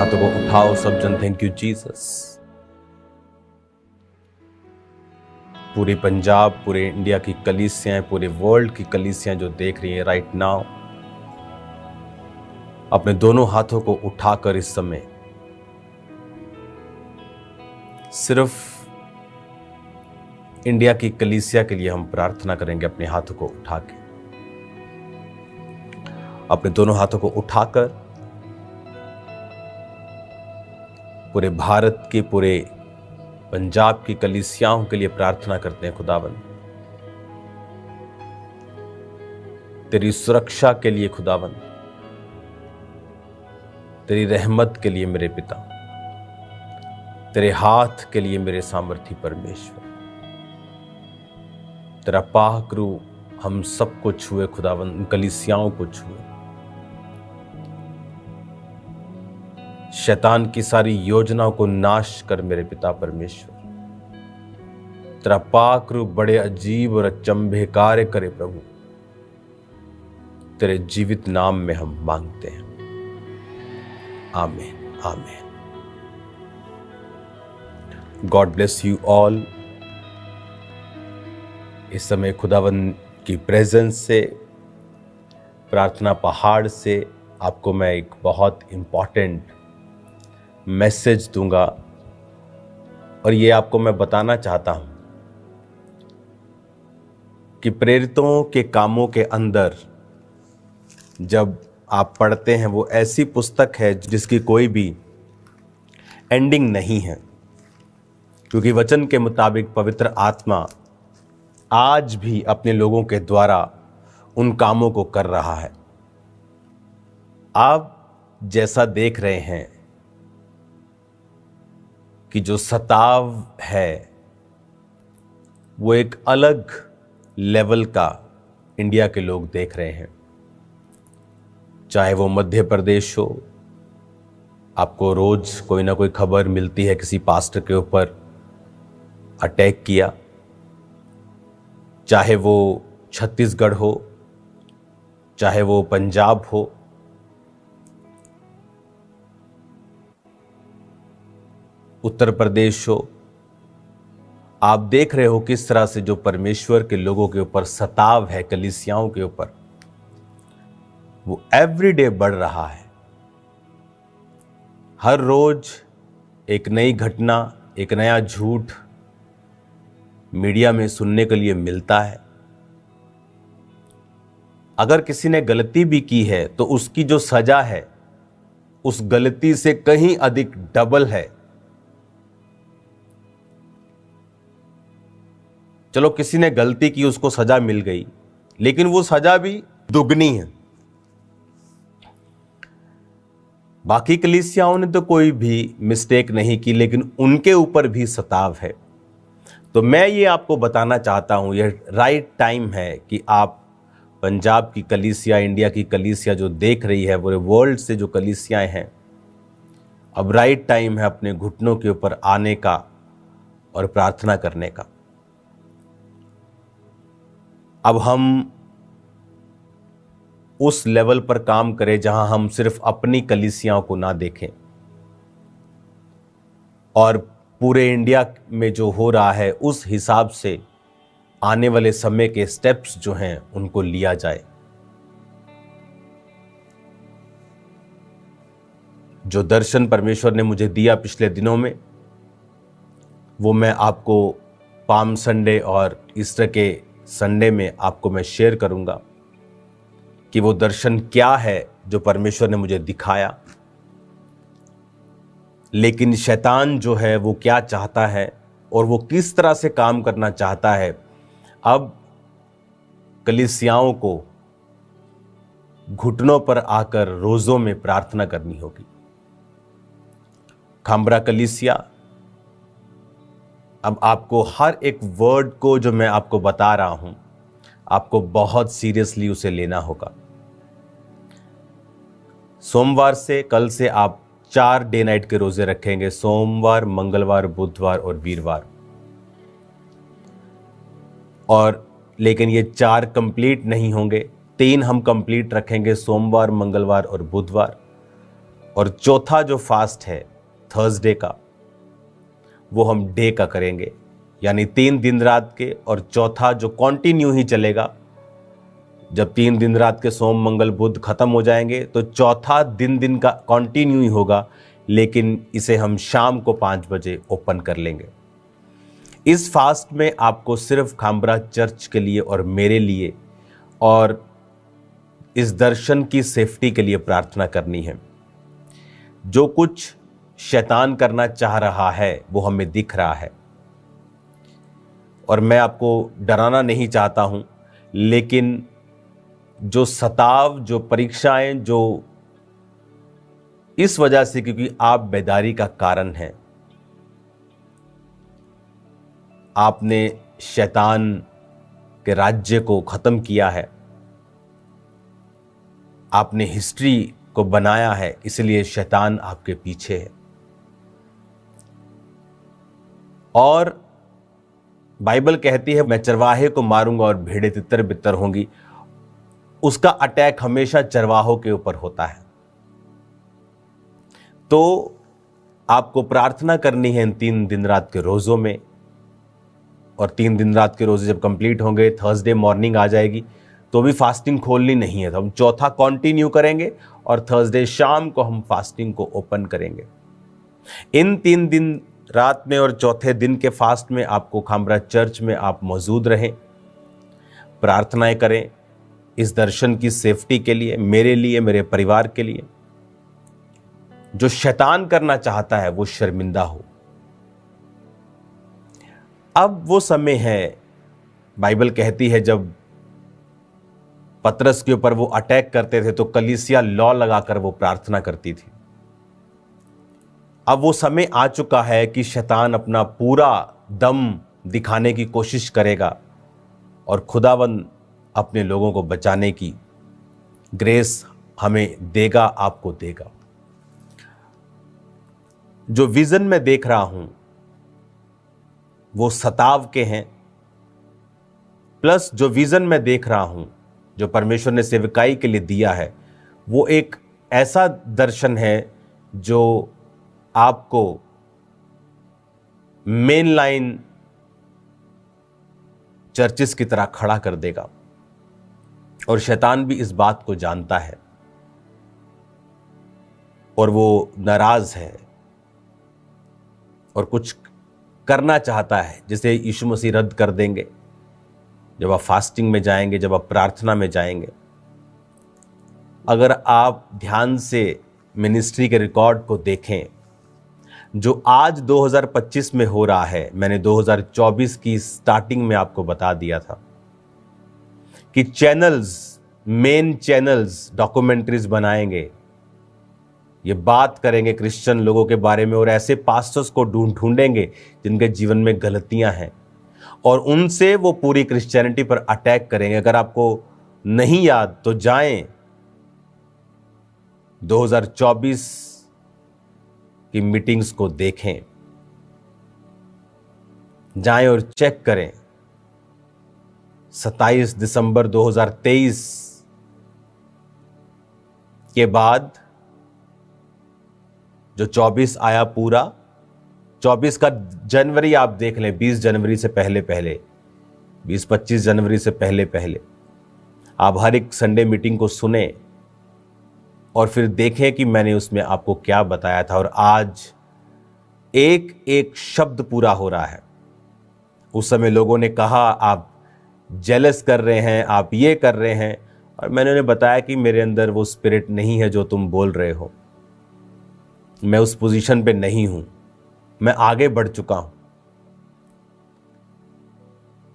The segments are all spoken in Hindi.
हाथों को उठाओ सब जन। Thank you Jesus. पूरे पंजाब, पूरे इंडिया की कलीसियां, पूरे वर्ल्ड की कलीसियां जो देख रही हैं राइट नाउ, अपने दोनों हाथों को उठाकर इस समय सिर्फ इंडिया की कलीसिया के लिए हम प्रार्थना करेंगे। अपने हाथों को उठा के, अपने दोनों हाथों को उठाकर पूरे भारत के, पूरे पंजाब की कलीसियाओं के लिए प्रार्थना करते हैं। खुदावन, तेरी सुरक्षा के लिए खुदावन, तेरी रहमत के लिए मेरे पिता, तेरे हाथ के लिए मेरे सामर्थी परमेश्वर, तेरा पाक रू हम सबको छुए खुदावन, उन कलीसियाओं को छुए। शैतान की सारी योजनाओं को नाश कर मेरे पिता परमेश्वर। तेरा पाक रूप बड़े अजीब और अचंभे कार्य करे प्रभु। तेरे जीवित नाम में हम मांगते हैं, आमीन आमीन। God bless you all. इस समय खुदावन की प्रेजेंस से, प्रार्थना पहाड़ से आपको मैं एक बहुत इंपॉर्टेंट मैसेज दूंगा, और ये आपको मैं बताना चाहता हूं कि प्रेरितों के कामों के अंदर जब आप पढ़ते हैं, वो ऐसी पुस्तक है जिसकी कोई भी एंडिंग नहीं है, क्योंकि वचन के मुताबिक पवित्र आत्मा आज भी अपने लोगों के द्वारा उन कामों को कर रहा है। आप जैसा देख रहे हैं कि जो सताव है वो एक अलग लेवल का इंडिया के लोग देख रहे हैं। चाहे वो मध्य प्रदेश हो, आपको रोज कोई ना कोई खबर मिलती है किसी पास्टर के ऊपर अटैक किया, चाहे वो छत्तीसगढ़ हो, चाहे वो पंजाब हो, उत्तर प्रदेश हो, आप देख रहे हो किस तरह से जो परमेश्वर के लोगों के ऊपर सताव है, कलीसियाओं के ऊपर, वो एवरीडे बढ़ रहा है। हर रोज एक नई घटना, एक नया झूठ मीडिया में सुनने के लिए मिलता है। अगर किसी ने गलती भी की है तो उसकी जो सजा है उस गलती से कहीं अधिक डबल है। चलो किसी ने गलती की, उसको सजा मिल गई, लेकिन वो सजा भी दुगनी है। बाकी कलीसियाओं ने तो कोई भी मिस्टेक नहीं की, लेकिन उनके ऊपर भी सताव है। तो मैं ये आपको बताना चाहता हूं, यह राइट टाइम है कि आप पंजाब की कलीसिया, इंडिया की कलीसिया जो देख रही है, पूरे वर्ल्ड से जो कलीसियाएं हैं, अब राइट टाइम है अपने घुटनों के ऊपर आने का और प्रार्थना करने का। अब हम उस लेवल पर काम करें जहां हम सिर्फ अपनी कलीसियाओं को ना देखें, और पूरे इंडिया में जो हो रहा है उस हिसाब से आने वाले समय के स्टेप्स जो हैं उनको लिया जाए। जो दर्शन परमेश्वर ने मुझे दिया पिछले दिनों में, वो मैं आपको पाम संडे और ईस्टर के संडे में आपको मैं शेयर करूंगा कि वो दर्शन क्या है जो परमेश्वर ने मुझे दिखाया। लेकिन शैतान जो है वो क्या चाहता है और वो किस तरह से काम करना चाहता है, अब कलीसियाओं को घुटनों पर आकर रोजों में प्रार्थना करनी होगी। खांबरा कलीसिया, अब आपको हर एक वर्ड को जो मैं आपको बता रहा हूं, आपको बहुत सीरियसली उसे लेना होगा। सोमवार से, कल से आप 4 डे नाइट के रोजे रखेंगे, सोमवार, मंगलवार, बुधवार और वीरवार। और लेकिन ये 4 कंप्लीट नहीं होंगे, 3 हम कंप्लीट रखेंगे, सोमवार, मंगलवार और बुधवार। और चौथा जो फास्ट है थर्सडे का, वो हम डे का करेंगे, यानी 3 दिन रात के, और चौथा जो कंटिन्यू ही चलेगा। जब 3 दिन रात के सोम मंगल बुध खत्म हो जाएंगे तो चौथा दिन का कंटिन्यू ही होगा, लेकिन इसे हम शाम को 5 बजे ओपन कर लेंगे। इस फास्ट में आपको सिर्फ खामरा चर्च के लिए और मेरे लिए और इस दर्शन की सेफ्टी के लिए प्रार्थना करनी है। जो कुछ शैतान करना चाह रहा है वो हमें दिख रहा है, और मैं आपको डराना नहीं चाहता हूं, लेकिन जो सताव, जो परीक्षाएं, जो इस वजह से क्योंकि आप बेदारी का कारण हैं, आपने शैतान के राज्य को खत्म किया है, आपने हिस्ट्री को बनाया है, इसलिए शैतान आपके पीछे है। और बाइबल कहती है, मैं चरवाहे को मारूंगा और भेड़ें तितर बितर होंगी। उसका अटैक हमेशा चरवाहों के ऊपर होता है। तो आपको प्रार्थना करनी है इन 3 दिन रात के रोज़ों में, और 3 दिन रात के रोज़े जब कंप्लीट होंगे, थर्सडे मॉर्निंग आ जाएगी, तो भी फास्टिंग खोलनी नहीं है। तो हम चौथा कंटिन्यू करेंगे और थर्सडे शाम को हम फास्टिंग को ओपन करेंगे। इन 3 दिन रात में और चौथे दिन के फास्ट में आपको खामरा चर्च में आप मौजूद रहें, प्रार्थनाएं करें इस दर्शन की सेफ्टी के लिए, मेरे लिए, मेरे परिवार के लिए। जो शैतान करना चाहता है वो शर्मिंदा हो। अब वो समय है, बाइबल कहती है, जब पतरस के ऊपर वो अटैक करते थे तो कलीसिया लॉ लगाकर वो प्रार्थना करती थी। अब वो समय आ चुका है कि शैतान अपना पूरा दम दिखाने की कोशिश करेगा और खुदावंद अपने लोगों को बचाने की ग्रेस हमें देगा, आपको देगा। जो विजन में देख रहा हूं वो सताव के हैं, प्लस जो विजन में देख रहा हूं जो परमेश्वर ने सेवकाई के लिए दिया है, वो एक ऐसा दर्शन है जो आपको मेन लाइन चर्चिस की तरह खड़ा कर देगा। और शैतान भी इस बात को जानता है और वो नाराज है और कुछ करना चाहता है, जिसे यीशु मसीह रद्द कर देंगे जब आप फास्टिंग में जाएंगे, जब आप प्रार्थना में जाएंगे। अगर आप ध्यान से मिनिस्ट्री के रिकॉर्ड को देखें, जो आज 2025 में हो रहा है, मैंने 2024 की स्टार्टिंग में आपको बता दिया था कि चैनल्स, मेन चैनल्स डॉक्यूमेंट्रीज बनाएंगे, ये बात करेंगे क्रिश्चियन लोगों के बारे में, और ऐसे पास्टर्स को ढूंढेंगे जिनके जीवन में गलतियां हैं, और उनसे वो पूरी क्रिश्चियनिटी पर अटैक करेंगे। अगर आपको नहीं याद तो जाएं 2024 की मीटिंग्स को देखें, जाएं और चेक करें। 27 दिसंबर 2023 के बाद जो 24 आया, पूरा 24 का जनवरी आप देख लें, 20 जनवरी से पहले 20-25 जनवरी से पहले आप हर एक संडे मीटिंग को सुने और फिर देखें कि मैंने उसमें आपको क्या बताया था। और आज एक एक शब्द पूरा हो रहा है। उस समय लोगों ने कहा आप जेलस कर रहे हैं, आप ये कर रहे हैं, और मैंने उन्हें बताया कि मेरे अंदर वो स्पिरिट नहीं है जो तुम बोल रहे हो। मैं उस पोजीशन पे नहीं हूं, मैं आगे बढ़ चुका हूं।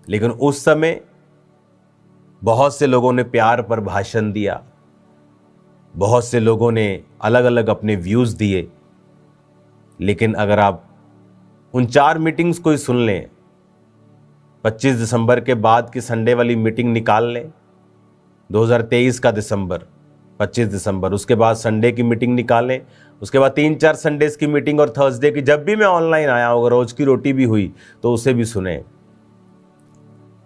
लेकिन उस समय बहुत से लोगों ने प्यार पर भाषण दिया, बहुत से लोगों ने अलग अलग अपने व्यूज दिए। लेकिन अगर आप उन 4 मीटिंग्स को ही सुन लें, 25 दिसंबर के बाद की संडे वाली मीटिंग निकाल लें, 2023 का दिसंबर, 25 दिसंबर, उसके बाद संडे की मीटिंग निकालें, उसके बाद 3-4 संडेज की मीटिंग, और थर्सडे की जब भी मैं ऑनलाइन आया हूँ, रोज की रोटी भी हुई तो उसे भी सुने।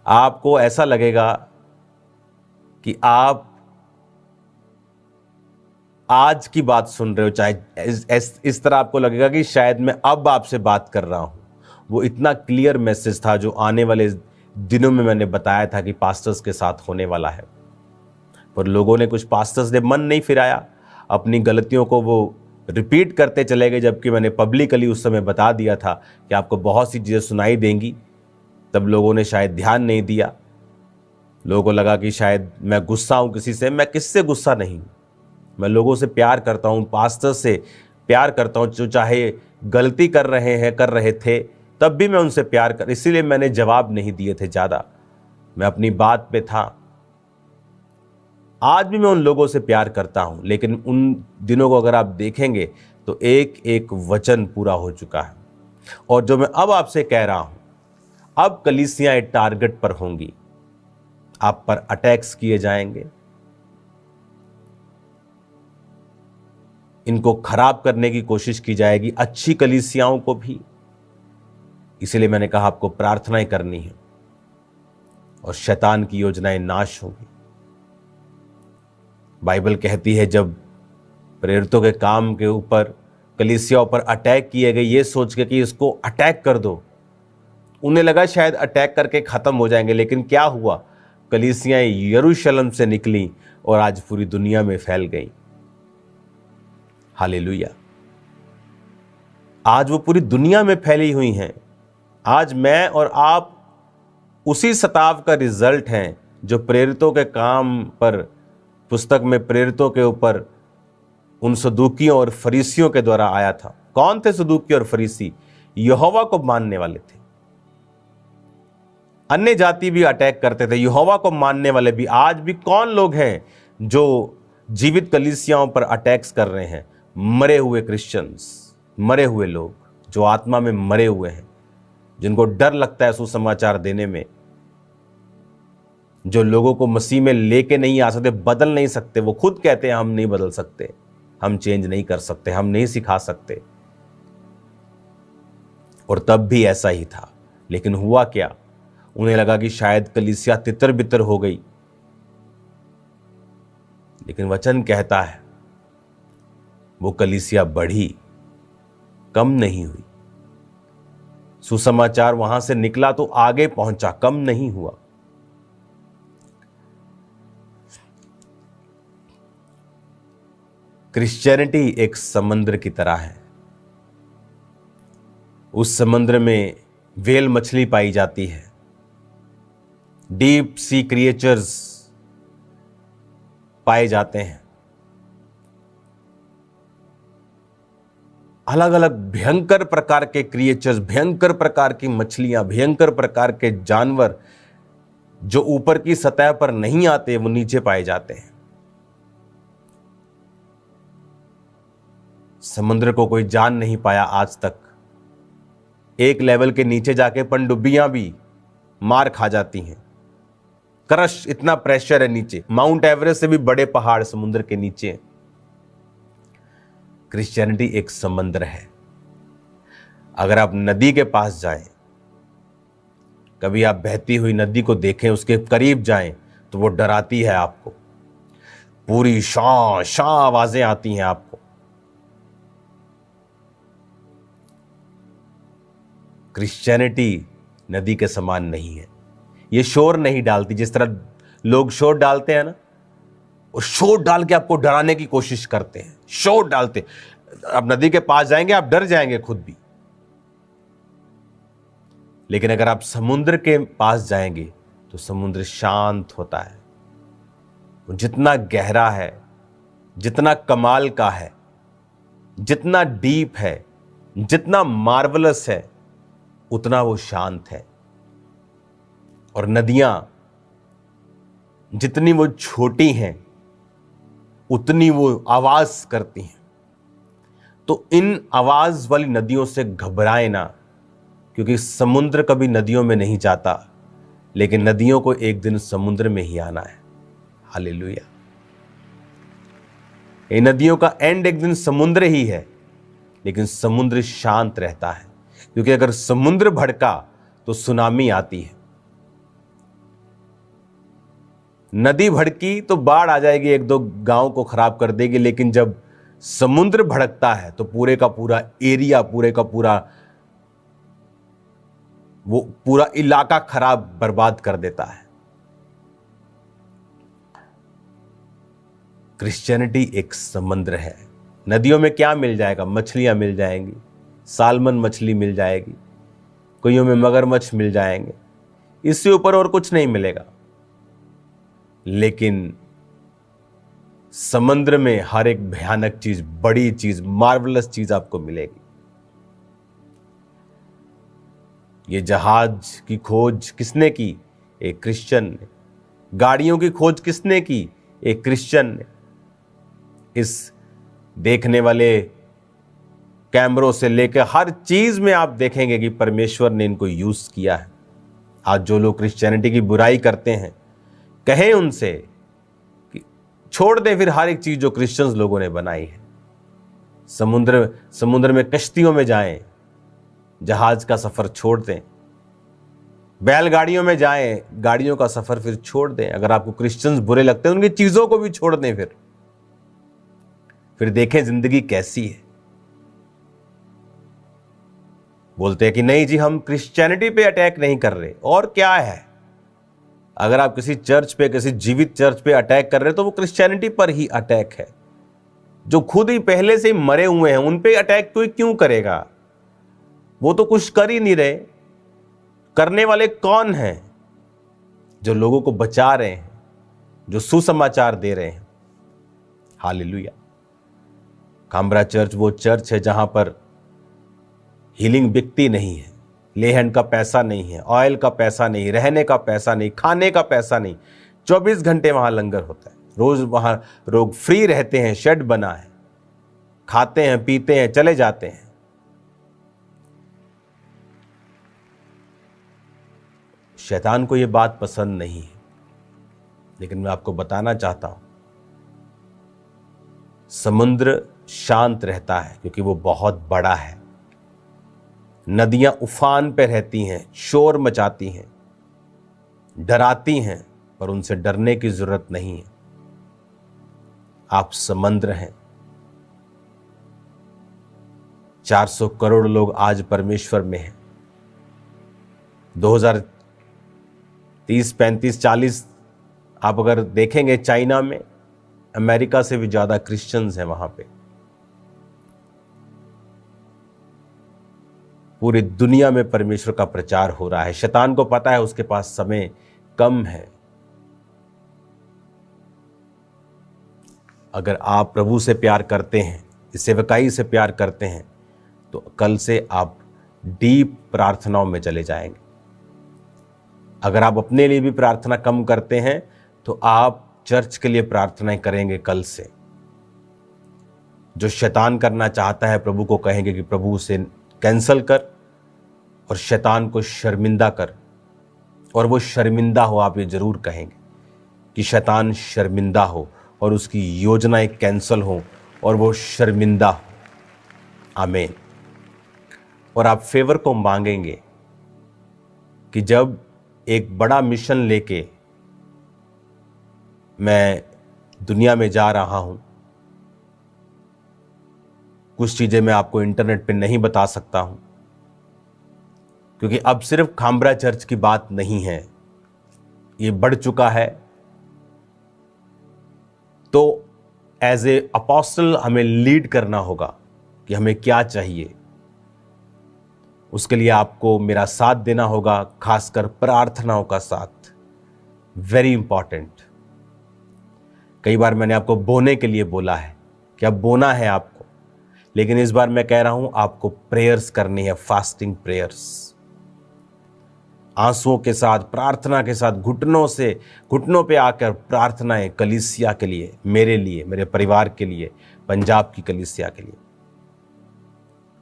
आपको ऐसा लगेगा कि आप आज की बात सुन रहे हो, चाहे इस तरह आपको लगेगा कि शायद मैं अब आपसे बात कर रहा हूं, वो इतना क्लियर मैसेज था जो आने वाले दिनों में मैंने बताया था कि पास्टर्स के साथ होने वाला है। पर लोगों ने, कुछ पास्टर्स ने मन नहीं फिराया, अपनी गलतियों को वो रिपीट करते चले गए, जबकि मैंने पब्लिकली उस समय बता दिया था कि आपको बहुत सी चीज़ें सुनाई देंगी। तब लोगों ने शायद ध्यान नहीं दिया। लोगों को लगा कि शायद मैं गुस्सा हूं किसी से। मैं किससे गुस्सा नहीं हूं, मैं लोगों से प्यार करता हूं, पास्टर से प्यार करता हूं, जो चाहे गलती कर रहे थे तब भी मैं उनसे प्यार कर, इसीलिए मैंने जवाब नहीं दिए थे ज़्यादा, मैं अपनी बात पे था। आज भी मैं उन लोगों से प्यार करता हूं, लेकिन उन दिनों को अगर आप देखेंगे तो एक एक वचन पूरा हो चुका है। और जो मैं अब आपसे कह रहा हूं, अब कलीसियाएं टारगेट पर होंगी, आप पर अटैक्स किए जाएंगे, इनको खराब करने की कोशिश की जाएगी, अच्छी कलीसियाओं को भी। इसीलिए मैंने कहा आपको प्रार्थनाएं करनी है और शैतान की योजनाएं नाश होंगी। बाइबल कहती है जब प्रेरितों के काम के ऊपर, कलीसियाओं पर अटैक किए गए, ये सोच के कि इसको अटैक कर दो, उन्हें लगा शायद अटैक करके खत्म हो जाएंगे, लेकिन क्या हुआ, कलीसियाएं यरूशलेम से निकली और आज पूरी दुनिया में फैल गई। हालेलुया। आज वो पूरी दुनिया में फैली हुई हैं। आज मैं और आप उसी सताव का रिजल्ट हैं जो प्रेरितों के काम पर, पुस्तक में प्रेरितों के ऊपर उन सदूकियों और फरीसियों के द्वारा आया था। कौन थे सदूकी और फरीसी? यहोवा को मानने वाले थे। अन्य जाति भी अटैक करते थे, यहोवा को मानने वाले भी। आज भी कौन लोग हैं जो जीवित कलीसियाओं पर अटैक्स कर रहे हैं? मरे हुए क्रिश्चियंस, मरे हुए लोग जो आत्मा में मरे हुए हैं, जिनको डर लगता है सुसमाचार देने में, जो लोगों को मसीह में लेके नहीं आ सकते, बदल नहीं सकते। वो खुद कहते हैं हम नहीं बदल सकते, हम चेंज नहीं कर सकते, हम नहीं सिखा सकते। और तब भी ऐसा ही था। लेकिन हुआ क्या, उन्हें लगा कि शायद कलीसिया तितर बितर हो गई, लेकिन वचन कहता है वो कलीसिया बढ़ी, कम नहीं हुई। सुसमाचार वहां से निकला तो आगे पहुंचा, कम नहीं हुआ। क्रिश्चियनिटी एक समुद्र की तरह है। उस समुद्र में व्हेल मछली पाई जाती है, डीप सी क्रिएचर्स पाए जाते हैं, अलग अलग भयंकर प्रकार के क्रिएचर्स, भयंकर प्रकार की मछलियां, भयंकर प्रकार के जानवर जो ऊपर की सतह पर नहीं आते, वो नीचे पाए जाते हैं। समुद्र को कोई जान नहीं पाया आज तक। एक लेवल के नीचे जाके पनडुब्बियां भी मार खा जाती हैं। क्रश, इतना प्रेशर है नीचे। माउंट एवरेस्ट से भी बड़े पहाड़ समुद्र के नीचे हैं। क्रिश्चियनिटी एक समुद्र है। अगर आप नदी के पास जाएं, कभी आप बहती हुई नदी को देखें, उसके करीब जाएं, तो वो डराती है आपको। पूरी शां शां आवाजें आती हैं आपको। क्रिश्चियनिटी नदी के समान नहीं है। ये शोर नहीं डालती जिस तरह लोग शोर डालते हैं ना, वो शोर डाल के आपको डराने की कोशिश करते हैं, शोर डालते। आप नदी के पास जाएंगे, आप डर जाएंगे खुद भी। लेकिन अगर आप समुद्र के पास जाएंगे तो समुद्र शांत होता है। वो जितना गहरा है, जितना कमाल का है, जितना डीप है, जितना मार्वलस है, उतना वो शांत है। और नदियां जितनी वो छोटी हैं, उतनी वो आवाज करती हैं। तो इन आवाज वाली नदियों से घबराए ना, क्योंकि समुद्र कभी नदियों में नहीं जाता, लेकिन नदियों को एक दिन समुद्र में ही आना है। हालेलुया। ये नदियों का एंड एक दिन समुद्र ही है, लेकिन समुद्र शांत रहता है, क्योंकि अगर समुद्र भड़का तो सुनामी आती है। नदी भड़की तो बाढ़ आ जाएगी, एक दो गांव को खराब कर देगी, लेकिन जब समुद्र भड़कता है तो पूरे का पूरा एरिया, पूरे का पूरा वो पूरा इलाका खराब, बर्बाद कर देता है। क्रिश्चियनिटी एक समुद्र है। नदियों में क्या मिल जाएगा? मछलियां मिल जाएंगी, सालमन मछली मिल जाएगी, कुइयों में मगरमच्छ मिल जाएंगे, इससे ऊपर और कुछ नहीं मिलेगा। लेकिन समुद्र में हर एक भयानक चीज, बड़ी चीज, मार्वलस चीज आपको मिलेगी। ये जहाज की खोज किसने की? एक क्रिश्चियन ने। गाड़ियों की खोज किसने की? एक क्रिश्चियन ने। इस देखने वाले कैमरों से लेकर हर चीज में आप देखेंगे कि परमेश्वर ने इनको यूज किया है। आज जो लोग क्रिश्चियनिटी की बुराई करते हैं, कहें उनसे कि छोड़ दें फिर हर एक चीज जो क्रिश्चियंस लोगों ने बनाई है। समुद्र में कश्तियों में जाएं, जहाज का सफर छोड़ दें, बैलगाड़ियों में जाएं, गाड़ियों का सफर फिर छोड़ दें। अगर आपको क्रिश्चियंस बुरे लगते हैं, उनकी चीजों को भी छोड़ दें। फिर देखें जिंदगी कैसी है। बोलते हैं कि नहीं जी, हम क्रिश्चियनिटी पे अटैक नहीं कर रहे। और क्या है? अगर आप किसी चर्च पे, किसी जीवित चर्च पे अटैक कर रहे हैं तो वो क्रिश्चियनिटी पर ही अटैक है। जो खुद ही पहले से ही मरे हुए हैं, उन पे अटैक कोई क्यों करेगा? वो तो कुछ कर ही नहीं रहे। करने वाले कौन हैं? जो लोगों को बचा रहे हैं, जो सुसमाचार दे रहे हैं। हालेलुया। काम्ब्रा चर्च वो चर्च है जहां पर हीलिंग बिकती नहीं है, लेहन का पैसा नहीं है, ऑयल का पैसा नहीं, रहने का पैसा नहीं, खाने का पैसा नहीं। 24 घंटे वहां लंगर होता है। रोज वहां लोग फ्री रहते हैं, शेड बना है, खाते हैं, पीते हैं, चले जाते हैं। शैतान को यह बात पसंद नहीं है, लेकिन मैं आपको बताना चाहता हूं, समुद्र शांत रहता है क्योंकि वो बहुत बड़ा है। नदियां उफान पे रहती हैं, शोर मचाती हैं, डराती हैं, पर उनसे डरने की जरूरत नहीं है। आप समुद्र हैं। 400 करोड़ लोग आज परमेश्वर में हैं। 2030, 35, 40 आप अगर देखेंगे, चाइना में अमेरिका से भी ज्यादा क्रिश्चियंस हैं वहां पे। पूरी दुनिया में परमेश्वर का प्रचार हो रहा है। शैतान को पता है उसके पास समय कम है। अगर आप प्रभु से प्यार करते हैं, इस सेवकाई से प्यार करते हैं, तो कल से आप डीप प्रार्थनाओं में चले जाएंगे। अगर आप अपने लिए भी प्रार्थना कम करते हैं तो आप चर्च के लिए प्रार्थनाएं करेंगे कल से। जो शैतान करना चाहता है, प्रभु को कहेंगे कि प्रभु उसे कैंसल कर और शैतान को शर्मिंदा कर। और वो शर्मिंदा हो, आप ये जरूर कहेंगे कि शैतान शर्मिंदा हो और उसकी योजनाएं कैंसल हो और वो शर्मिंदा हो। आमीन। और आप फेवर को मांगेंगे कि जब एक बड़ा मिशन लेके मैं दुनिया में जा रहा हूं, कुछ चीजें मैं आपको इंटरनेट पे नहीं बता सकता हूं, क्योंकि अब सिर्फ खाम्ब्रा चर्च की बात नहीं है, ये बढ़ चुका है। तो एज ए अपोस्टल हमें लीड करना होगा कि हमें क्या चाहिए। उसके लिए आपको मेरा साथ देना होगा, खासकर प्रार्थनाओं का साथ। Very important. कई बार मैंने आपको बोने के लिए बोला है कि अब बोना है आपको, लेकिन इस बार मैं कह रहा हूं आपको प्रेयर्स करनी है, फास्टिंग प्रेयर्स। आंसुओं के साथ, प्रार्थना के साथ, घुटनों पे आकर प्रार्थनाएं कलीसिया के लिए, मेरे लिए, मेरे परिवार के लिए, पंजाब की कलीसिया के लिए।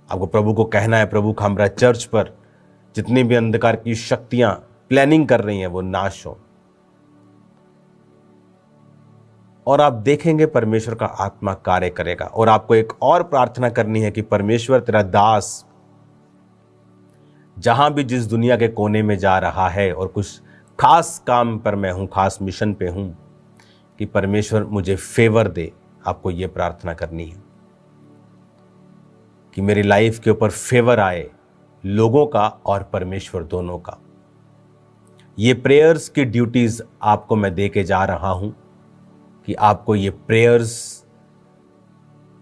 आपको प्रभु को कहना है, प्रभु खाम्ब्रा चर्च पर जितनी भी अंधकार की शक्तियां प्लानिंग कर रही हैं वो नाश हो। और आप देखेंगे परमेश्वर का आत्मा कार्य करेगा। और आपको एक और प्रार्थना करनी है कि परमेश्वर, तेरा दास जहां भी जिस दुनिया के कोने में जा रहा है और कुछ खास काम पर मैं हूँ, खास मिशन पे हूँ कि परमेश्वर मुझे फेवर दे। आपको ये प्रार्थना करनी है कि मेरी लाइफ के ऊपर फेवर आए, लोगों का और परमेश्वर दोनों का। ये प्रेयर्स की ड्यूटीज आपको मैं दे के जा रहा हूं कि आपको ये प्रेयर्स,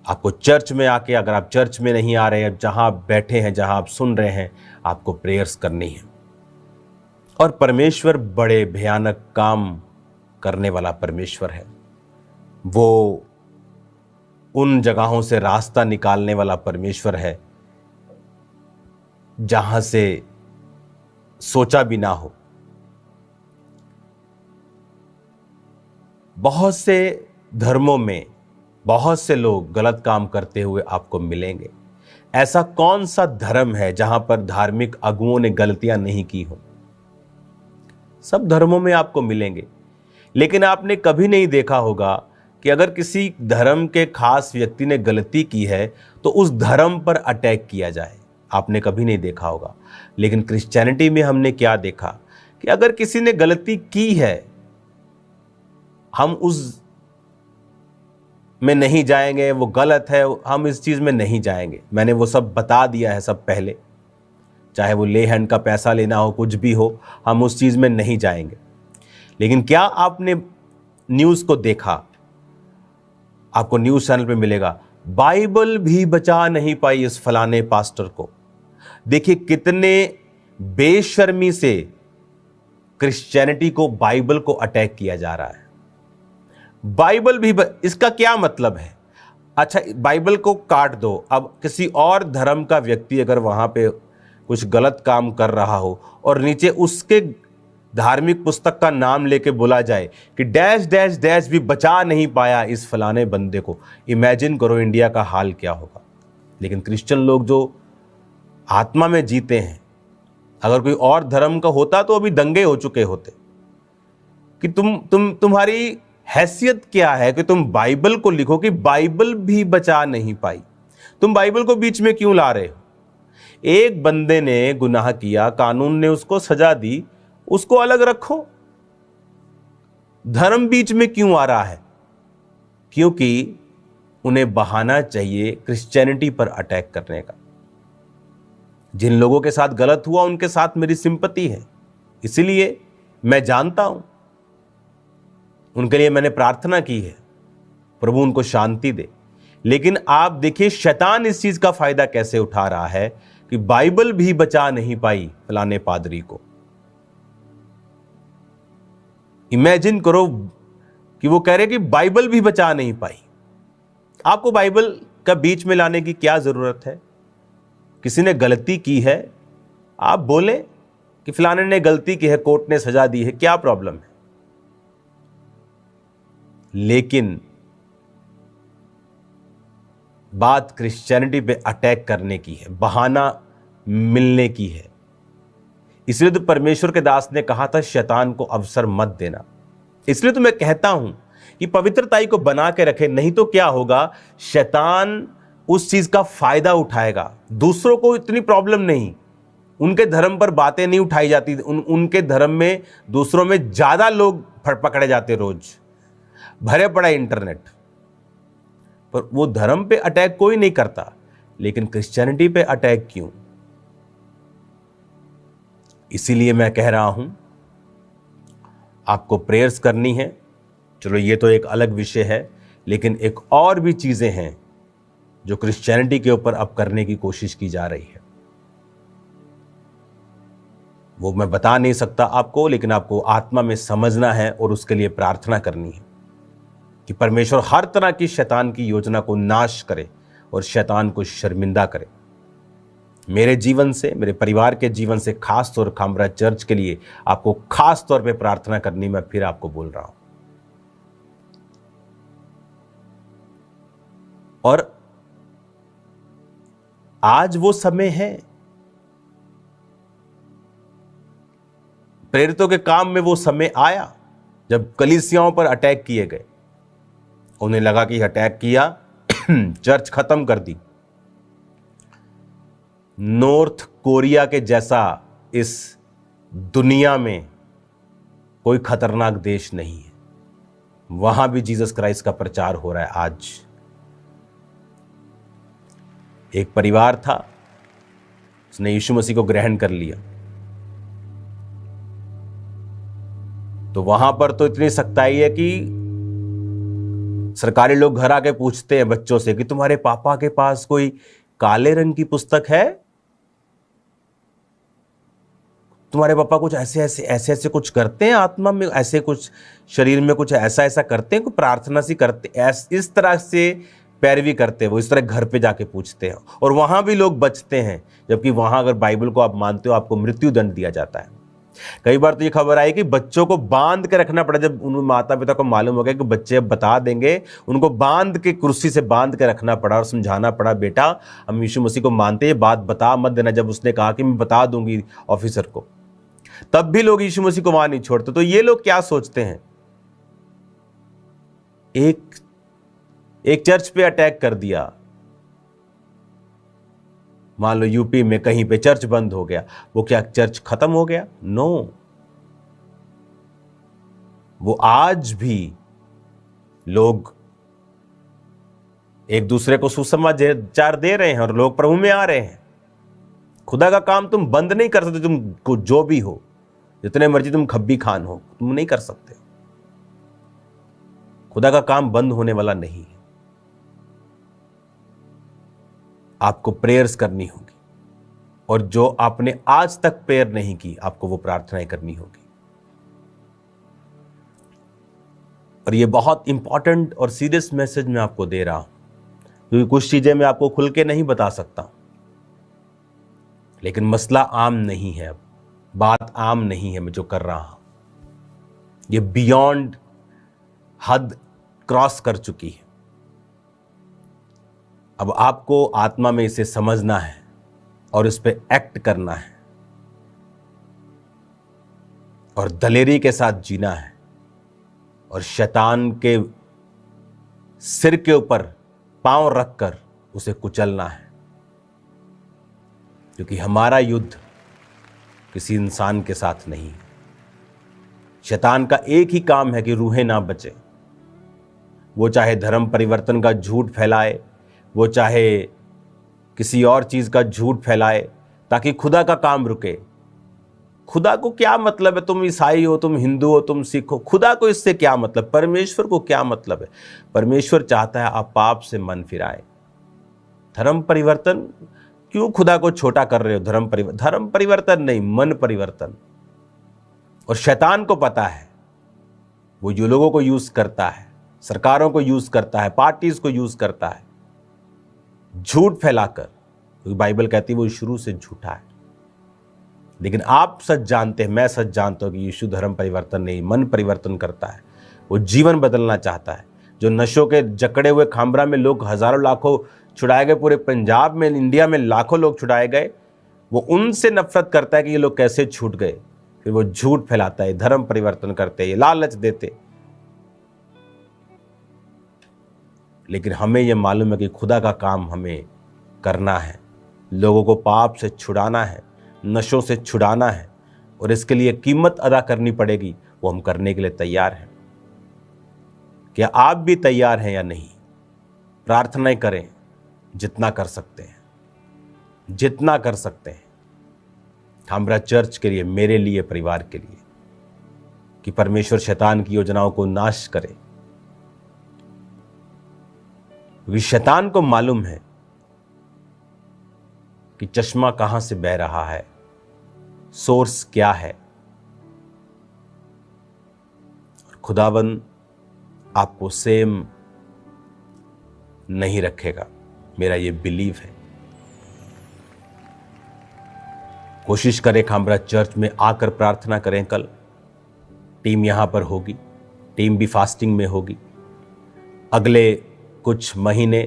आपको चर्च में आके, अगर आप चर्च में नहीं आ रहे हैं, जहां आप बैठे हैं, जहां आप सुन रहे हैं, आपको प्रेयर्स करनी है। और परमेश्वर बड़े भयानक काम करने वाला परमेश्वर है। वो उन जगहों से रास्ता निकालने वाला परमेश्वर है जहां से सोचा भी ना हो। बहुत से धर्मों में बहुत से लोग गलत काम करते हुए आपको मिलेंगे। ऐसा कौन सा धर्म है जहां पर धार्मिक अगुओं ने गलतियां नहीं की हो? सब धर्मों में आपको मिलेंगे, लेकिन आपने कभी नहीं देखा होगा कि अगर किसी धर्म के खास व्यक्ति ने गलती की है तो उस धर्म पर अटैक किया जाए। आपने कभी नहीं देखा होगा। लेकिन क्रिश्चियनिटी में हमने क्या देखा कि अगर किसी ने गलती की है, हम उस में नहीं जाएंगे, वो गलत है, हम इस चीज में नहीं जाएंगे। मैंने वो सब बता दिया है सब पहले, चाहे वो ले हैंड का पैसा लेना हो, कुछ भी हो, हम उस चीज में नहीं जाएंगे। लेकिन क्या आपने न्यूज को देखा? आपको न्यूज चैनल पे मिलेगा, बाइबल भी बचा नहीं पाई इस फलाने पास्टर को। देखिए कितने बेशर्मी से क्रिश्चियनिटी को, बाइबल को अटैक किया जा रहा है। बाइबल भी इसका क्या मतलब है? अच्छा, बाइबल को काट दो, अब किसी और धर्म का व्यक्ति अगर वहां पे कुछ गलत काम कर रहा हो और नीचे उसके धार्मिक पुस्तक का नाम लेके बोला जाए कि डैश डैश डैश भी बचा नहीं पाया इस फलाने बंदे को, इमेजिन करो इंडिया का हाल क्या होगा। लेकिन क्रिश्चियन लोग जो आत्मा में जीते हैं, अगर कोई और धर्म का होता तो अभी दंगे हो चुके होते कि तुम्हारी हैसियत क्या है कि तुम बाइबल को लिखो कि बाइबल भी बचा नहीं पाई। तुम बाइबल को बीच में क्यों ला रहे हो? एक बंदे ने गुनाह किया, कानून ने उसको सजा दी, उसको अलग रखो। धर्म बीच में क्यों आ रहा है? क्योंकि उन्हें बहाना चाहिए क्रिश्चियनिटी पर अटैक करने का। जिन लोगों के साथ गलत हुआ उनके साथ मेरी सिंपैथी है, इसीलिए मैं जानता हूं, उनके लिए मैंने प्रार्थना की है, प्रभु उनको शांति दे। लेकिन आप देखिए शैतान इस चीज का फायदा कैसे उठा रहा है कि बाइबल भी बचा नहीं पाई फलाने पादरी को। इमेजिन करो कि वो कह रहे कि बाइबल भी बचा नहीं पाई। आपको बाइबल का बीच में लाने की क्या जरूरत है? किसी ने गलती की है, आप बोले कि फलाने ने गलती की है, कोर्ट ने सजा दी है, क्या प्रॉब्लम है? लेकिन बात क्रिश्चियनिटी पे अटैक करने की है, बहाना मिलने की है। इसलिए तो परमेश्वर के दास ने कहा था शैतान को अवसर मत देना। इसलिए तो मैं कहता हूं कि पवित्रताई को बना के रखे, नहीं तो क्या होगा, शैतान उस चीज का फायदा उठाएगा। दूसरों को इतनी प्रॉब्लम नहीं, उनके धर्म पर बातें नहीं उठाई जाती, उनके धर्म में दूसरों में ज्यादा लोग पकड़े जाते, रोज भरे पड़ा इंटरनेट पर। वो धर्म पे अटैक कोई नहीं करता, लेकिन क्रिश्चियनिटी पे अटैक क्यों? इसीलिए मैं कह रहा हूं आपको प्रेयर्स करनी है। चलो ये तो एक अलग विषय है, लेकिन एक और भी चीजें हैं जो क्रिश्चियनिटी के ऊपर अब करने की कोशिश की जा रही है। वो मैं बता नहीं सकता आपको, लेकिन आपको आत्मा में समझना है और उसके लिए प्रार्थना करनी है कि परमेश्वर हर तरह की शैतान की योजना को नाश करे और शैतान को शर्मिंदा करे। मेरे जीवन से, मेरे परिवार के जीवन से, खास तौर खामरा चर्च के लिए आपको खास तौर पे प्रार्थना करनी, मैं फिर आपको बोल रहा हूं। और आज वो समय है, प्रेरितों के काम में वो समय आया जब कलीसियाओं पर अटैक किए गए। उन्हें लगा कि अटैक किया, चर्च खत्म कर दी। नॉर्थ कोरिया के जैसा इस दुनिया में कोई खतरनाक देश नहीं है, वहां भी जीसस क्राइस्ट का प्रचार हो रहा है। आज एक परिवार था, उसने यीशु मसीह को ग्रहण कर लिया, तो वहां पर तो इतनी सख्ताई है कि सरकारी लोग घर आके पूछते हैं बच्चों से कि तुम्हारे पापा के पास कोई काले रंग की पुस्तक है, तुम्हारे पापा कुछ ऐसे कुछ करते हैं आत्मा में, ऐसे कुछ शरीर में कुछ ऐसा करते हैं, कोई प्रार्थना सी करते, इस तरह से पैरवी करते हैं। वो इस तरह घर पे जाके पूछते हैं, और वहां भी लोग बचते हैं, जबकि वहां अगर बाइबल को आप मानते हो आपको मृत्यु दंड दिया जाता है। कई बार तो ये खबर आई कि बच्चों को बांध के रखना पड़ा, जब उन माता पिता को मालूम हो गया कि बच्चे अब बता देंगे, उनको बांध के कुर्सी से बांध के रखना पड़ा और समझाना पड़ा, बेटा हम यीशु मसीह को मानते हैं, बात बता मत देना। जब उसने कहा कि मैं बता दूंगी ऑफिसर को, तब भी लोग यीशु मसीह को वहां नहीं छोड़ते। तो ये लोग क्या सोचते हैं, एक चर्च पे अटैक कर दिया, मान लो यूपी में कहीं पे चर्च बंद हो गया, वो क्या चर्च खत्म हो गया? नो, वो आज भी लोग एक दूसरे को सुसमाचार दे रहे हैं और लोग प्रभु में आ रहे हैं। खुदा का काम तुम बंद नहीं कर सकते, तुम जो भी हो, जितने मर्जी तुम खब्बी खान हो, तुम नहीं कर सकते। खुदा का काम बंद होने वाला नहीं है। आपको प्रेयर्स करनी होगी, और जो आपने आज तक प्रेयर नहीं की, आपको वो प्रार्थनाएं करनी होगी। और ये बहुत इंपॉर्टेंट और सीरियस मैसेज मैं आपको दे रहा हूं, क्योंकि कुछ चीजें मैं आपको खुल के नहीं बता सकता, लेकिन मसला आम नहीं है, अब बात आम नहीं है मैं जो कर रहा हूं, ये बियॉन्ड हद क्रॉस कर चुकी है। अब आपको आत्मा में इसे समझना है और इस पे एक्ट करना है, और दलेरी के साथ जीना है, और शैतान के सिर के ऊपर पांव रखकर उसे कुचलना है। क्योंकि हमारा युद्ध किसी इंसान के साथ नहीं है। शैतान का एक ही काम है कि रूहें ना बचे। वो चाहे धर्म परिवर्तन का झूठ फैलाए, वो चाहे किसी और चीज का झूठ फैलाए, ताकि खुदा का काम रुके। खुदा को क्या मतलब है, तुम ईसाई हो, तुम हिंदू हो, तुम सिख हो, खुदा को इससे क्या मतलब? परमेश्वर को क्या मतलब है? परमेश्वर चाहता है आप पाप से मन फिराए। धर्म परिवर्तन क्यों खुदा को छोटा कर रहे हो? धर्म परिवर्तन नहीं, मन परिवर्तन। और शैतान को पता है, वो जो लोगों को यूज करता है, सरकारों को यूज करता है, पार्टीज को यूज करता है झूठ फैलाकर, क्योंकि बाइबल कहती है वो शुरू से झूठा है। लेकिन आप सच जानते हैं, मैं सच जानता हूं कि यीशु धर्म परिवर्तन नहीं, मन परिवर्तन करता है। वो जीवन बदलना चाहता है। जो नशों के जकड़े हुए खामरा में लोग हजारों लाखों छुड़ाए गए, पूरे पंजाब में, इंडिया में लाखों लोग छुड़ाए गए, वो उनसे नफरत करता है कि ये लोग कैसे छूट गए। फिर वो झूठ फैलाता है, धर्म परिवर्तन करते, ये लालच देते। लेकिन हमें यह मालूम है कि खुदा का काम हमें करना है, लोगों को पाप से छुड़ाना है, नशों से छुड़ाना है, और इसके लिए कीमत अदा करनी पड़ेगी। वो हम करने के लिए तैयार हैं। क्या आप भी तैयार हैं या नहीं? प्रार्थनाएं करें जितना कर सकते हैं, जितना कर सकते हैं, हमारा चर्च के लिए, मेरे लिए, परिवार के लिए, कि परमेश्वर शैतान की योजनाओं को नाश करे। क्योंकि शैतान को मालूम है कि चश्मा कहां से बह रहा है, सोर्स क्या है। और खुदावन आपको सेम नहीं रखेगा, मेरा ये बिलीव है। कोशिश करें खामरा चर्च में आकर प्रार्थना करें। कल टीम यहां पर होगी, टीम भी फास्टिंग में होगी। अगले कुछ महीने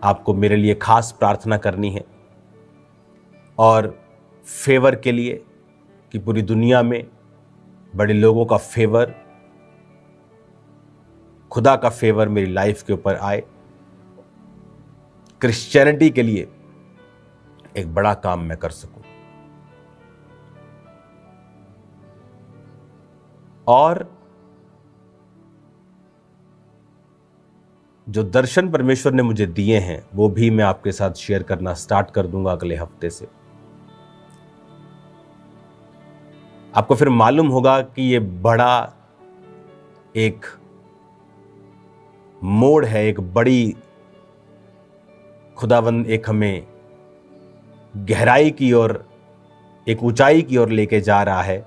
आपको मेरे लिए खास प्रार्थना करनी है, और फेवर के लिए, कि पूरी दुनिया में बड़े लोगों का फेवर, खुदा का फेवर मेरी लाइफ के ऊपर आए। क्रिश्चियनिटी के लिए एक बड़ा काम मैं कर सकूं। और जो दर्शन परमेश्वर ने मुझे दिए हैं वो भी मैं आपके साथ शेयर करना स्टार्ट कर दूंगा अगले हफ्ते से। आपको फिर मालूम होगा कि ये बड़ा एक मोड़ है, एक बड़ी खुदावंद एक हमें गहराई की ओर, एक ऊंचाई की ओर लेके जा रहा है,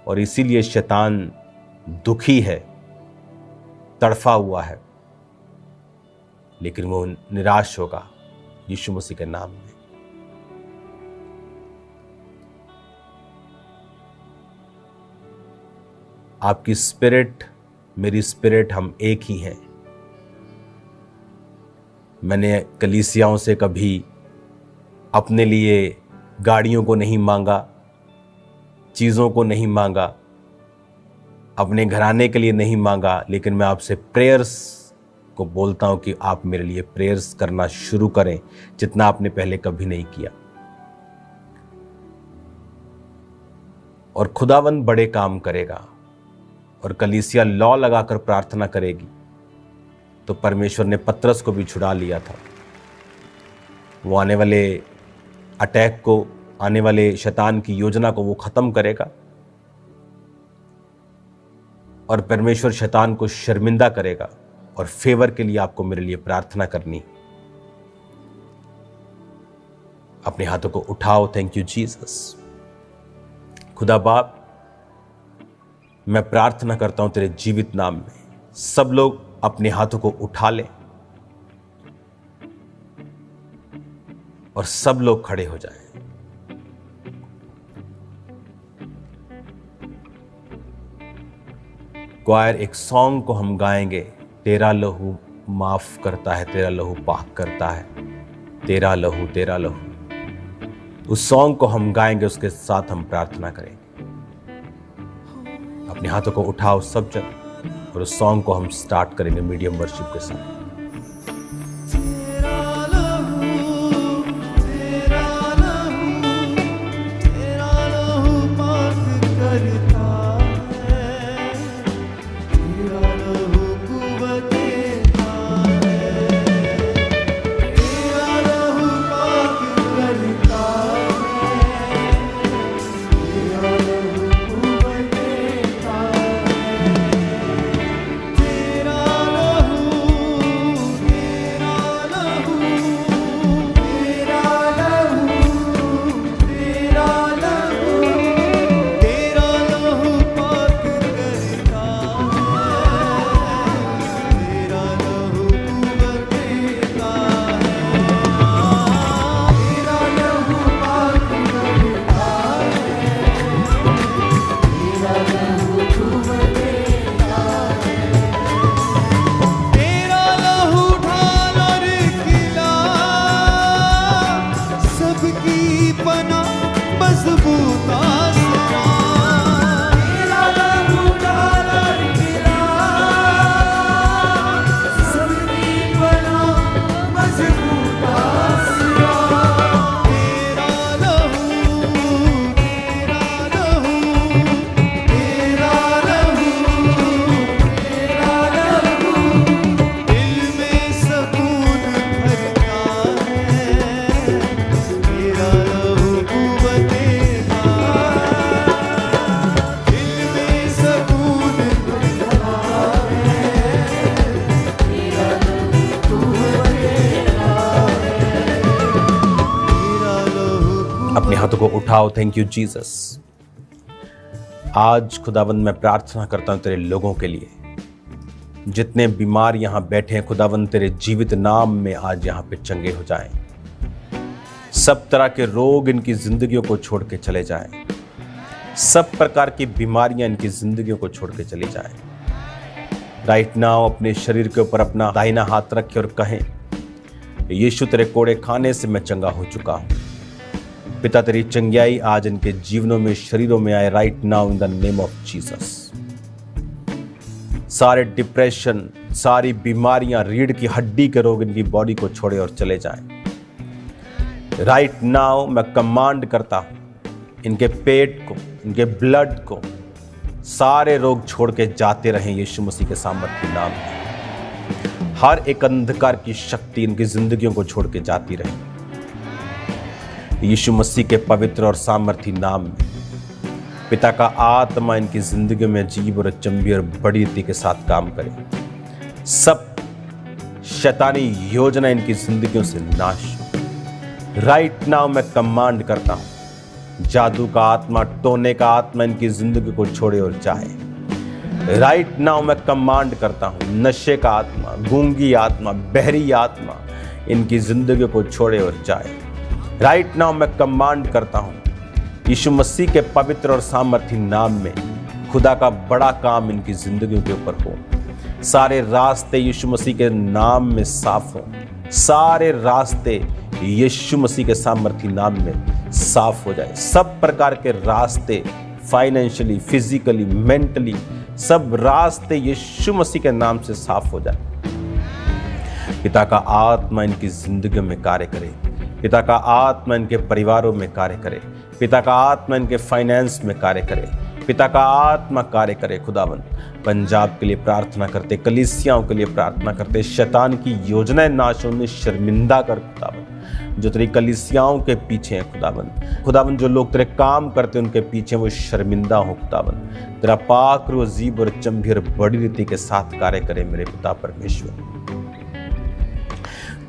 और इसीलिए शैतान दुखी है, तड़फा हुआ है, लेकिन वो निराश होगा यीशु मसीह के नाम में। आपकी स्पिरिट, मेरी स्पिरिट, हम एक ही हैं। मैंने कलीसियाओं से कभी अपने लिए गाड़ियों को नहीं मांगा, चीज़ों को नहीं मांगा, अपने घराने के लिए नहीं मांगा, लेकिन मैं आपसे प्रेयर्स को बोलता हूं कि आप मेरे लिए प्रेयर्स करना शुरू करें, जितना आपने पहले कभी नहीं किया। और खुदावंद बड़े काम करेगा, और कलीसिया लॉ लगाकर प्रार्थना करेगी। तो परमेश्वर ने पतरस को भी छुड़ा लिया था। वो आने वाले अटैक को, आने वाले शैतान की योजना को वो खत्म करेगा, और परमेश्वर शैतान को शर्मिंदा करेगा। और फेवर के लिए आपको मेरे लिए प्रार्थना करनी। अपने हाथों को उठाओ। Thank you Jesus. खुदा बाप, मैं प्रार्थना करता हूं तेरे जीवित नाम में, सब लोग अपने हाथों को उठा लें और सब लोग खड़े हो जाएं। क्वायर, एक सॉन्ग को हम गाएंगे, तेरा लहू माफ करता है, तेरा लहू पाक करता है, तेरा लहू, तेरा लहू। उस सॉन्ग को हम गाएंगे, उसके साथ हम प्रार्थना करेंगे। अपने हाथों को उठाओ सब जन, और उस सॉन्ग को हम स्टार्ट करेंगे मीडियम वर्शिप के साथ। अपने हाथों को उठाओ। Thank you Jesus. आज खुदावंद मैं प्रार्थना करता हूं तेरे लोगों के लिए, जितने बीमार यहां बैठे हैं खुदावंद तेरे जीवित नाम में आज यहां पे चंगे हो जाएं। सब तरह के रोग इनकी जिंदगियों को छोड़ के चले जाएं। सब प्रकार की बीमारियां इनकी जिंदगियों को छोड़ के चली जाएं। राइट नाउ अपने शरीर के ऊपर अपना दाहिना हाथ रखें और कहें, यीशु तेरे कोड़े खाने से मैं चंगा हो चुका हूं। पिता तेरी चंगाई आज इनके जीवनों में, शरीरों में आए right now in the name of Jesus. सारे डिप्रेशन, सारी बीमारियां, रीढ़ की हड्डी के रोग इनकी बॉडी को छोड़े और चले जाएं। राइट नाउ मैं कमांड करता हूं इनके पेट को, इनके ब्लड को, सारे रोग छोड़ के जाते रहें यीशु मसीह के सामर्थी नाम में। हर एक अंधकार की शक्ति इनकी जिंदगियों को छोड़ के जाती रहे यीशु मसीह के पवित्र और सामर्थी नाम में। पिता का आत्मा इनकी जिंदगी में अजीब और अचंभी और बड़ी रीति के साथ काम करे। सब शैतानी योजना इनकी जिंदगियों से नाश। राइट नाउ मैं कमांड करता हूं, जादू का आत्मा, टोने का आत्मा इनकी जिंदगी को छोड़े और जाए। राइट नाउ मैं कमांड करता हूं, नशे का आत्मा, गूंगी आत्मा, बहरी आत्मा इनकी जिंदगी को छोड़े और जाए। राइट नाउ मैं कमांड करता हूं, यीशु मसीह के पवित्र और सामर्थी नाम में खुदा का बड़ा काम इनकी जिंदगियों के ऊपर हो। सारे रास्ते यीशु मसीह के नाम में साफ हों। सारे रास्ते यीशु मसीह के सामर्थी नाम में साफ हो जाए। सब प्रकार के रास्ते, फाइनेंशियली, फिजिकली, मेंटली, सब रास्ते यीशु मसीह के नाम से साफ हो जाए। पिता का आत्मा इनकी जिंदगी में कार्य करे। पिता का आत्मा इनके परिवारों में कार्य करे। पिता का आत्मा इनके फाइनेंस में कार्य करे। पिता का आत्मा कार्य करे। खुदावन पंजाब के लिए प्रार्थना करते, कलीसियाओं के लिए प्रार्थना करते। शैतान की योजनाएं नाश होने शर्मिंदा कर खुदावन, जो तेरी कलीसियाओं के पीछे हैं खुदावन जो लोग तेरे काम करते उनके पीछे वो शर्मिंदा हो खुदावन। तेरा पाक रू अजीब और अचंभी और बड़ी रीति के साथ कार्य करे मेरे पिता परमेश्वर।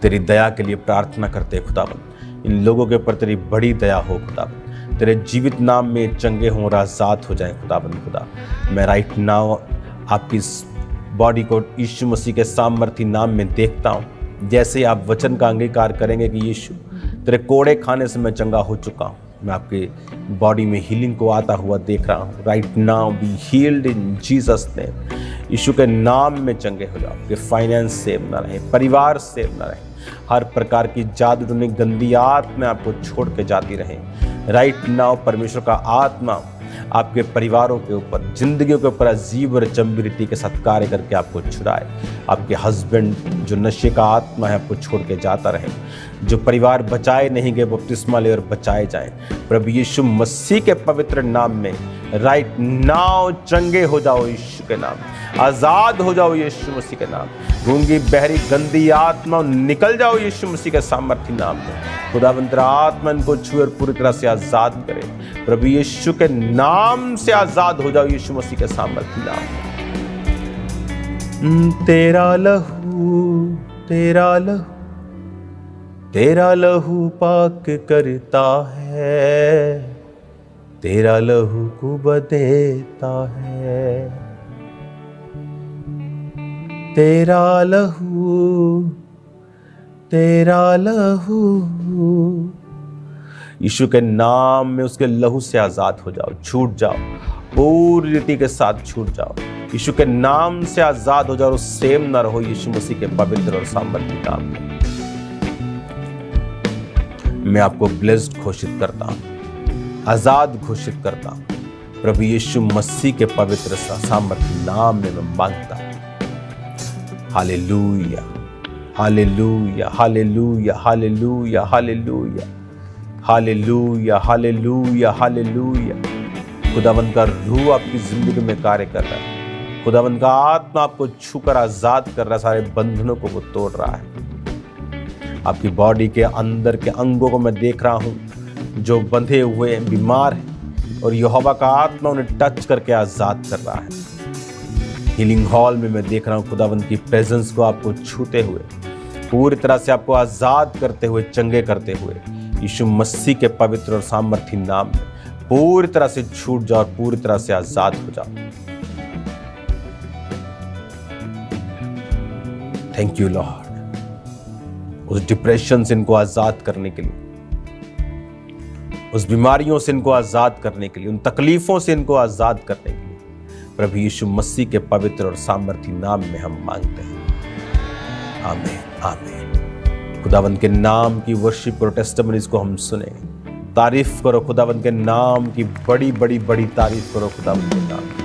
तेरी दया के लिए प्रार्थना करते खुदावन, इन लोगों के ऊपर तेरी बड़ी दया हो खुदावन। तेरे जीवित नाम में चंगे हों और आजाद हो जाएं खुदावन। खुदा मैं राइट नाउ आपकी इस बॉडी को यीशु मसीह के सामर्थी नाम में देखता हूँ। जैसे आप वचन का अंगीकार करेंगे कि यीशु तेरे कोड़े खाने से मैं चंगा हो चुका हूँ, मैं आपके बॉडी में हीलिंग को आता हुआ देख रहा हूँ। Right now be healed in Jesus name. यीशु के नाम में चंगे हो जाओ। आपके फाइनेंस सेव ना रहे, परिवार सेव ना रहे, हर प्रकार की जादू टोने गंदी आत्मा आपको छोड़ के जाती रहे। राइट नाउ परमेश्वर का आत्मा आपके परिवारों के ऊपर, जिंदगियों के ऊपर अजीब और अचंभी रीति के साथ कार्य करके आपको छुड़ाए। आपके हस्बैंड जो नशे का आत्मा है आपको छोड़ के जाता रहे। जो परिवार बचाए नहीं गए बपतिस्मा ले और बचाए जाएं प्रभु यीशु मसीह के पवित्र नाम में। राइट नाउ चंगे हो जाओ यीशु के नाम, आजाद हो जाओ यीशु मसीह के नाम। गूंगी बहरी गंदी आत्मा निकल जाओ यीशु मसीह के सामर्थी नाम में। खुदावंत तेरा आत्मा इनको छुए और पूरी तरह से आजाद करे प्रभु यीशु के नाम से। आजाद हो जाओ यीशु मसीह के सामर्थी नाम में। तेरा लहू, तेरा लहू, तेरा लहू पाक करता है, तेरा लहू को बदेता है। तेरा लहू, तेरा लहू, यीशु के नाम में उसके लहू से आजाद हो जाओ, छूट जाओ, पूरी रीति के साथ छूट जाओ। यीशु के नाम से आजाद हो जाओ और सेम न रहो यीशु मसीह के पवित्र और सामर्थी नाम में। मैं आपको ब्लेस्ड घोषित करता हूं, आजाद घोषित करता हूं प्रभु यीशु मसीह के पवित्र सामर्थी नाम में मैं मांगता हूं। Hallelujah, hallelujah, hallelujah, hallelujah, hallelujah, hallelujah, hallelujah, hallelujah. खुदावंत का रूह आपकी जिंदगी में कार्य कर रहा है। खुदावंत का आत्मा आपको छूकर आजाद कर रहा है, सारे बंधनों को वो तोड़ रहा है। आपकी बॉडी के अंदर के अंगों को मैं देख रहा हूं जो बंधे हुए बीमार हैं और यहोवा का आत्मा उन्हें टच करके आजाद कर रहा है। हीलिंग हॉल में मैं देख रहा हूं खुदावंत की प्रेजेंस को आपको छूते हुए, पूरी तरह से आपको आजाद करते हुए, चंगे करते हुए यीशु मसीह के पवित्र और सामर्थी नाम में पूरी तरह से छूट जाओ और पूरी तरह से आजाद हो जाओ। थैंक यू लॉर्ड, उस डिप्रेशन से इनको आजाद करने के लिए, उस बीमारियों से इनको आजाद करने के लिए, उन तकलीफों से इनको आजाद करने के लिए प्रभु यीशु मसीह के पवित्र और सामर्थी नाम में हम मांगते हैं। आमीन, आमीन। खुदावंत के नाम की वर्शिप और टेस्टिमनीज को हम सुने। तारीफ करो खुदावंत के नाम की, बड़ी बड़ी बड़ी तारीफ करो खुदावंत के नाम की।